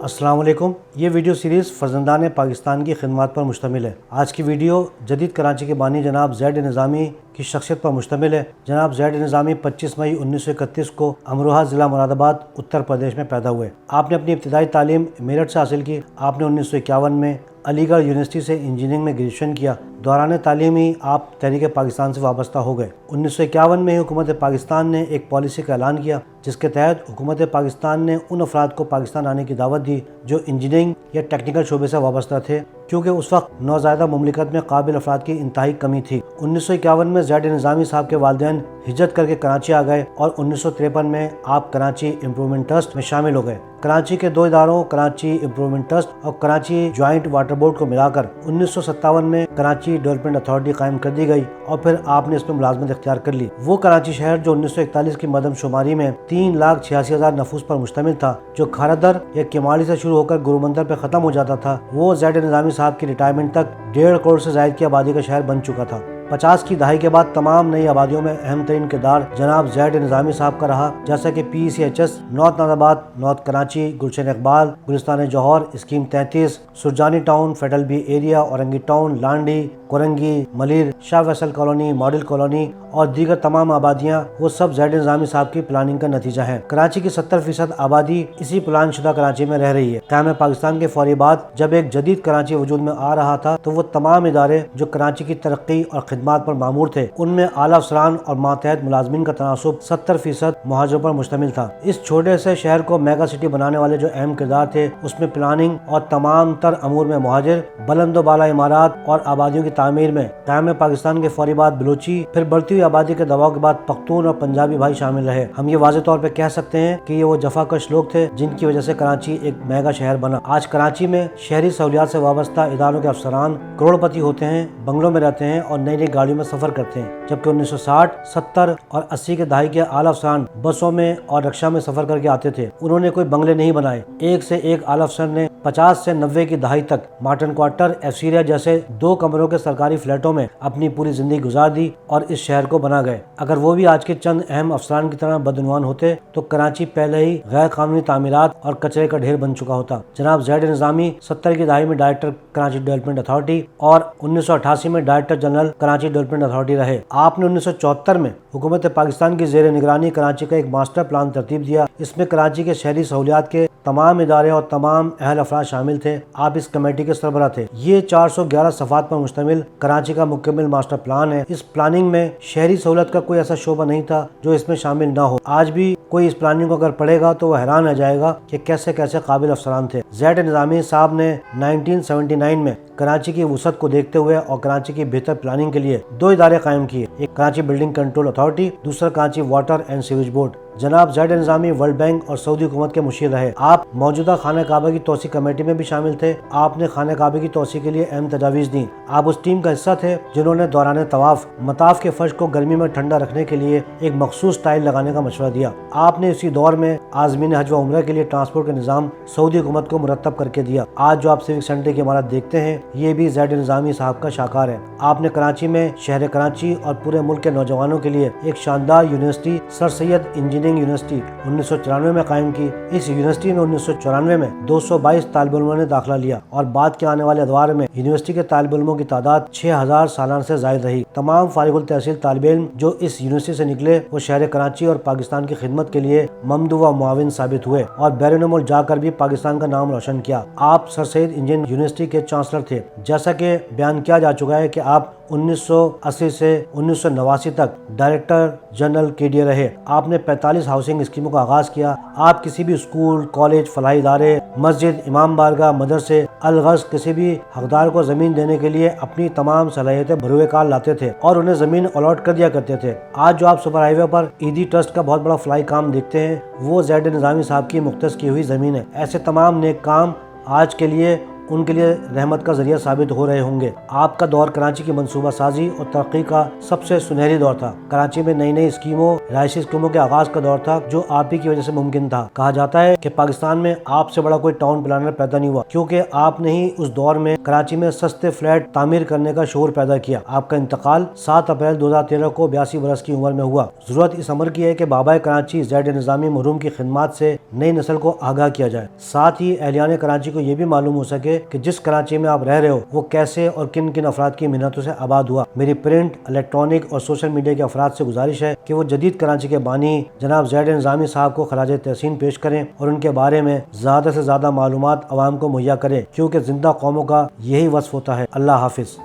अस्सलाम वालेकुम। ये वीडियो सीरीज़ फ़र्जंदान पाकिस्तान की खिदमत पर मुश्तमिल है। आज की वीडियो जदीद कराची के बानी जनाब ज़ैड निज़ामी की शख्सियत पर मुश्तमिल है। जनाब ज़ैड निज़ामी 25 मई 1931 को अमरोहा ज़िला मुरादाबाद उत्तर प्रदेश में पैदा हुए। आपने अपनी इब्तिदाई तालीम मेरठ से हासिल की। आपने 1951 में अलीगढ़ यूनिवर्सिटी से इंजीनियरिंग में ग्रेजुएशन किया। दौरान तालीम ही आप तहरीक पाकिस्तान से वाबस्ता हो गए। 1951 में ही हुकूमत पाकिस्तान ने एक पॉलिसी का ऐलान किया जिसके तहत हुकूमत पाकिस्तान ने उन अफराद को पाकिस्तान आने की दावत दी जो इंजीनियरिंग या टेक्निकल शोबे से वाबस्ता थे, क्योंकि उस वक्त नौज़ायदा मुमलिकत में काबिल अफराद की इंतहाई कमी थी। 1951 में ज़ैड निज़ामी साहब के वालिदैन हिजरत करके कराची आ गए और 1953 में आप कराची इम्प्रूवमेंट ट्रस्ट में शामिल हो गए। कराची के दो इदारों कराची इम्प्रूवमेंट ट्रस्ट और कराची जॉइंट वाटर बोर्ड को मिलाकर 1957 में कराची डेवलपमेंट अथॉरिटी कायम कर दी गई और फिर आपने इसमें मुलाजमत इख्तियार कर ली। वो कराची शहर जो 1941 की मदमशुमारी में 3,86,000 नफूस पर मुश्तमिल था, जो खारदर या किमाली से शुरू होकर गुरुमंदर पर ख़त्म हो जाता था, वो ज़ैड निज़ामी साहब की रिटायरमेंट तक 1.5 करोड़ से ज़ायद की आबादी का शहर बन चुका था। 50 की दहाई के बाद तमाम नई आबादियों में अहम तरीन किरदार जनाब ज़ैड निज़ामी साहब का रहा, जैसा कि PCHS, north Nazabad, north Karachi, Gulshan Iqbal, Gulistan Jauhar, scheme 33, Surjani town, federal B area, Orangi town, Landhi, Korangi, Malir, Shah Faisal colony, model colony और दीगर तमाम आबादियाँ वो सब ज़ैड निज़ामी साहब की प्लानिंग का नतीजा है। कराची की 70% आबादी इसी प्लान शुदा कराची में रह रही है। क़याम पाकिस्तान के फौरी बाद जब एक जदीद कराची वजूद में आ रहा था तो वो तमाम इदारे जो कराची की तरक्की और खिदमत पर मामूर थे, उनमें आला अफसरान और मातहत मुलाजमीन का तनासुब 70% मुहाजिरों पर मुश्तमिल था। इस छोटे से शहर को मेगा सिटी बनाने वाले जो अहम किरदार थे, उसमें प्लानिंग और तमाम तर अमूर में मुहाजिर, बुलंदो बाला इमारात और आबादियों की तामीर में क़याम पाकिस्तान के फौरी बाद बलोची, फिर बढ़ती हुई आबादी के दबाव के बाद पख्तून और पंजाबी भाई शामिल रहे। हम ये वाज़ेह तौर पे कह सकते हैं कि ये वो जफाकश लोग थे जिनकी वजह से कराची एक मेगा शहर बना। आज कराची में शहरी सहूलियात से वाबस्ता इदारों के अफसरान करोड़पति होते हैं, बंगलों में रहते हैं और नई नई गाड़ियों में सफर करते हैं, जबकि 1960, 70 और 80 के दहाई के आला अफसरान बसों में और रिक्शा में सफर करके आते थे। उन्होंने कोई बंगले नहीं बनाए। एक से एक आला अफसर ने 50 से 90 की दहाई तक मार्टन क्वार्टर, एफसीरिया जैसे 2 कमरों के सरकारी फ्लैटों में अपनी पूरी जिंदगी गुजार दी और इस शहर को बना गए। अगर वो भी आज के चंद अहम अफसरान की तरह बदनवान होते तो कराची पहले ही गैर कानूनी तामीरात और कचरे का ढेर बन चुका होता। जनाब ज़ैड निज़ामी 70 की दहाई में डायरेक्टर कराची डेवलपमेंट अथॉरिटी और 1988 में director general Karachi development authority रहे। आपने 1974 में हुकूमत पाकिस्तान की जेर निगरानी कराची का एक मास्टर प्लान तरतीब दिया। इसमें कराची के शहरी सहूलियात के तमाम इदारे और तमाम अहल अफराद शामिल थे। आप इस कमेटी के सरबराह थे। ये 411 सफ़ात पर मुश्तमिल कराची का मुकम्मल मास्टर प्लान है। इस प्लानिंग में शहरी सहूलत का कोई ऐसा शोबा नहीं था जो इसमें शामिल ना हो। आज भी कोई इस प्लानिंग को अगर पढ़ेगा तो वह हैरान रह जाएगा कि कैसे कैसे काबिल अफसरान थे। ज़ैड निज़ामी साहब ने 1979 में कराची की वसअत को देखते हुए और कराची की बेहतर प्लानिंग के लिए 2 इदारे कायम किए, एक कराची बिल्डिंग कंट्रोल अथॉरिटी, दूसरा Karachi water and sewage board. जनाब ज़ैड निज़ामी वर्ल्ड बैंक और सऊदी हुकूमत के मुशीर रहे। आप मौजूदा खाना काबा की तोसी कमेटी में भी शामिल थे। आपने खाना काबे की तोसी के लिए अहम तजावीज़ दी। आप उस टीम का हिस्सा थे जिन्होंने दौरान तवाफ मताफ के फर्श को गर्मी में ठंडा रखने के लिए एक मखसूस टाइल लगाने का मशवरा दिया। आपने इसी दौर में आज़मीन हज व उम्रा के लिए ट्रांसपोर्ट का निज़ाम सऊदी हुकूमत को मुरतब करके दिया। आज जो आप सिविक सेंटर की इमारत देखते हैं, ये भी ज़ैड निज़ामी साहब का शाकार है। आपने कराची में शहर कराची और पूरे मुल्क के नौजवानों के लिए एक शानदार university sir Syed engineering university 1994 में कायम की। इस यूनिवर्सिटी में 1994 में 222 तालिब इल्मों ने दाखिला लिया और बाद के आने वाले अदवार में यूनिवर्सिटी के तालिब इल्मों की तादाद 6000 सालाना से ज़ायद रही। तमाम फारिगुल तहसील तालिब इल्म जो इस यूनिवर्सिटी से निकले वो शहर कराची और पाकिस्तान की खिदमत के लिए ममदू व मुआविन साबित हुए और बैरून मुल्क जाकर भी पाकिस्तान का नाम रोशन किया। आप सर सैयद इंजीनियरिंग यूनिवर्सिटी के चांसलर थे। जैसा कि बयान किया जा चुका है कि आप 1980 से 1989 तक डायरेक्टर जनरल KDA रहे। आपने 45 हाउसिंग स्कीमों का आगाज किया। आप किसी भी स्कूल, कॉलेज, फलाही इदारे, मस्जिद, इमाम बारगाह, मदरसे, अलगज़ किसी भी हकदार को जमीन देने के लिए अपनी तमाम सलाहियतें बरूए कार लाते थे और उन्हें जमीन अलॉट कर दिया करते थे। आज जो आप सुपर हाईवे पर ईदी ट्रस्ट का बहुत बड़ा फलाई काम देखते हैं, वो ज़ैड निज़ामी साहब की मुख्तस की हुई जमीन है। ऐसे तमाम नेक काम आज के लिए ان کے لیے رحمت کا ذریعہ ثابت ہو رہے ہوں گے۔ آپ کا دور کراچی کی منصوبہ سازی اور ترقی کا سب سے سنہری دور تھا۔ کراچی میں نئی اسکیموں، رہائشی اسکیموں کے آغاز کا دور تھا جو آپ ہی کی وجہ سے ممکن تھا۔ کہا جاتا ہے کہ پاکستان میں آپ سے بڑا کوئی ٹاؤن پلانر پیدا نہیں ہوا، کیونکہ آپ نے ہی اس دور میں کراچی میں سستے فلیٹ تعمیر کرنے کا شعور پیدا کیا۔ آپ کا انتقال 7 اپریل 2013 کو 82 برس کی عمر میں ہوا۔ ضرورت اس امر کی ہے کہ بابا کراچی زید نظامی مرحوم کی خدمات سے نئی نسل کو آگاہ کیا جائے، ساتھ ہی اہلیان کراچی کو یہ بھی معلوم ہو سکے کہ جس کراچی میں آپ رہ رہے ہو وہ کیسے اور کن کن افراد کی محنتوں سے آباد ہوا۔ میری پرنٹ، الیکٹرانک اور سوشل میڈیا کے افراد سے گزارش ہے کہ وہ جدید کراچی کے بانی جناب زید نظامی صاحب کو خراج تحسین پیش کریں اور ان کے بارے میں زیادہ سے زیادہ معلومات عوام کو مہیا کریں، کیونکہ زندہ قوموں کا یہی وصف ہوتا ہے۔ اللہ حافظ۔